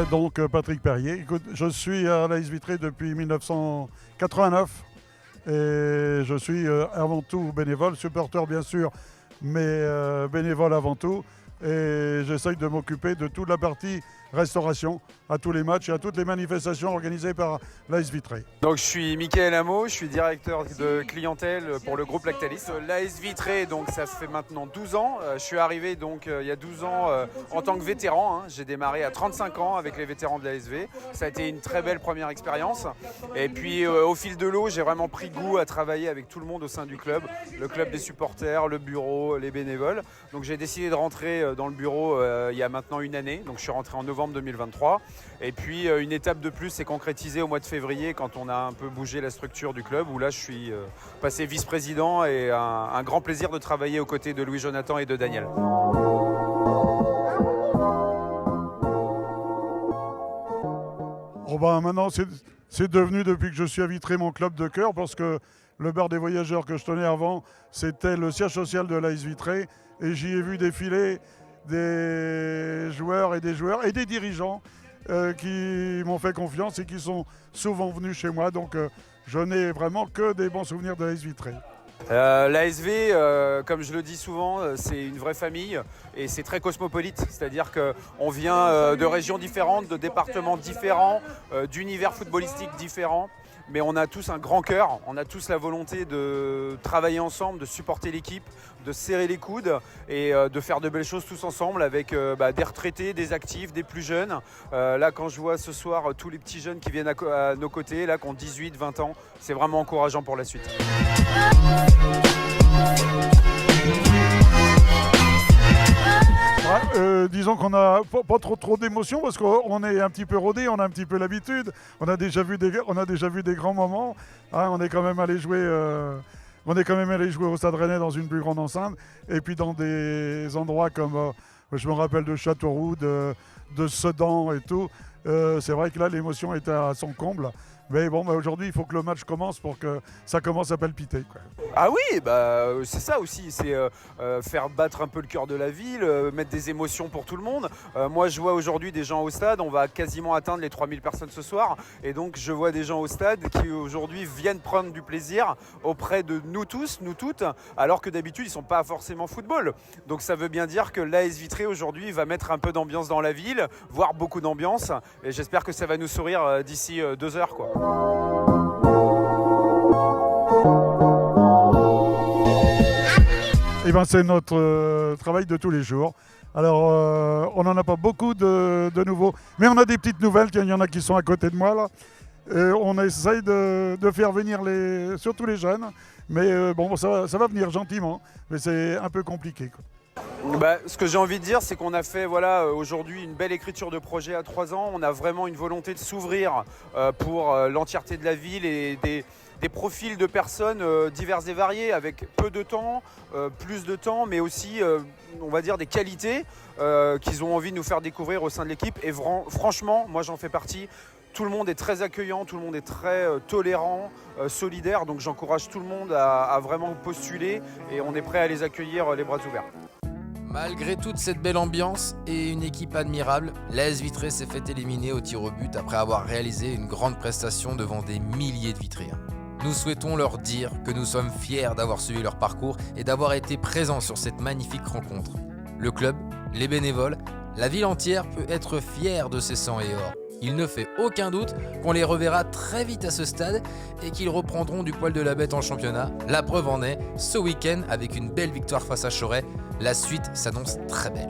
Donc Patrick Perrier. Écoute, je suis à l'AS Vitré depuis 1989 et je suis avant tout bénévole, supporter bien sûr, mais bénévole avant tout. Et j'essaye de m'occuper de toute la partie restauration à tous les matchs et à toutes les manifestations organisées par l'AS Vitré. Donc je suis Mickaël Hameau, je suis directeur de clientèle pour le groupe Lactalis. L'AS Vitré, donc ça fait maintenant 12 ans. Je suis arrivé donc il y a 12 ans en tant que vétéran. J'ai démarré à 35 ans avec les vétérans de l'ASV. Ça a été une très belle première expérience. Et puis au fil de l'eau, j'ai vraiment pris goût à travailler avec tout le monde au sein du club. Le club des supporters, le bureau, les bénévoles. Donc j'ai décidé de rentrer dans le bureau il y a maintenant une année. Donc je suis rentré en novembre 2023. Et puis une étape de plus s'est concrétisée au mois de février quand on a un peu bougé la structure du club, où là je suis passé vice-président et un grand plaisir de travailler aux côtés de Louis-Jonathan et de Daniel. Oh ben maintenant c'est devenu, depuis que je suis à Vitré, mon club de cœur, parce que le bar des voyageurs que je tenais avant, c'était le siège social de l'AS Vitré, et j'y ai vu défiler des joueurs et des dirigeants qui m'ont fait confiance et qui sont souvent venus chez moi. Donc je n'ai vraiment que des bons souvenirs de l'AS Vitré. L'ASV, comme je le dis souvent, c'est une vraie famille et c'est très cosmopolite. C'est-à-dire qu'on vient de régions différentes, de départements différents, d'univers footballistiques différents. Mais on a tous un grand cœur, on a tous la volonté de travailler ensemble, de supporter l'équipe, de serrer les coudes et de faire de belles choses tous ensemble avec des retraités, des actifs, des plus jeunes. Là, quand je vois ce soir tous les petits jeunes qui viennent à nos côtés, là, qui ont 18, 20 ans, c'est vraiment encourageant pour la suite. Disons qu'on n'a pas trop d'émotions parce qu'on est un petit peu rodé, on a un petit peu l'habitude, on a déjà vu des grands moments. On est quand même allé jouer au Stade Rennais dans une plus grande enceinte, et puis dans des endroits comme, je me rappelle de Châteauroux, de Sedan et tout. C'est vrai que là l'émotion était à son comble. Mais bon, aujourd'hui, il faut que le match commence pour que ça commence à palpiter, quoi. Ah oui, c'est ça aussi, c'est faire battre un peu le cœur de la ville, mettre des émotions pour tout le monde. Moi, je vois aujourd'hui des gens au stade, on va quasiment atteindre les 3000 personnes ce soir. Et donc, je vois des gens au stade qui aujourd'hui viennent prendre du plaisir auprès de nous tous, nous toutes, alors que d'habitude, ils ne sont pas forcément football. Donc, ça veut bien dire que l'AS Vitré aujourd'hui va mettre un peu d'ambiance dans la ville, voire beaucoup d'ambiance. Et j'espère que ça va nous sourire d'ici 2 heures, quoi. Eh ben, c'est notre travail de tous les jours. Alors, on n'en a pas beaucoup de nouveaux, mais on a des petites nouvelles. Il y en a qui sont à côté de moi là. On essaye de faire venir surtout les jeunes, mais bon, ça va venir gentiment, mais c'est un peu compliqué, quoi. Ce que j'ai envie de dire, c'est qu'on a fait aujourd'hui une belle écriture de projet à 3 ans. On a vraiment une volonté de s'ouvrir pour l'entièreté de la ville et des profils de personnes diverses et variées, avec peu de temps, plus de temps, mais aussi, on va dire, des qualités qu'ils ont envie de nous faire découvrir au sein de l'équipe. Et franchement, moi j'en fais partie. Tout le monde est très accueillant, tout le monde est très tolérant, solidaire. Donc j'encourage tout le monde à vraiment postuler et on est prêt à les accueillir les bras ouverts. Malgré toute cette belle ambiance et une équipe admirable, l'AS Vitré s'est fait éliminer au tir au but après avoir réalisé une grande prestation devant des milliers de Vitréens. Nous souhaitons leur dire que nous sommes fiers d'avoir suivi leur parcours et d'avoir été présents sur cette magnifique rencontre. Le club, les bénévoles, la ville entière peut être fière de ces sangs et or. Il ne fait aucun doute qu'on les reverra très vite à ce stade et qu'ils reprendront du poil de la bête en championnat. La preuve en est, ce week-end, avec une belle victoire face à Choret, la suite s'annonce très belle.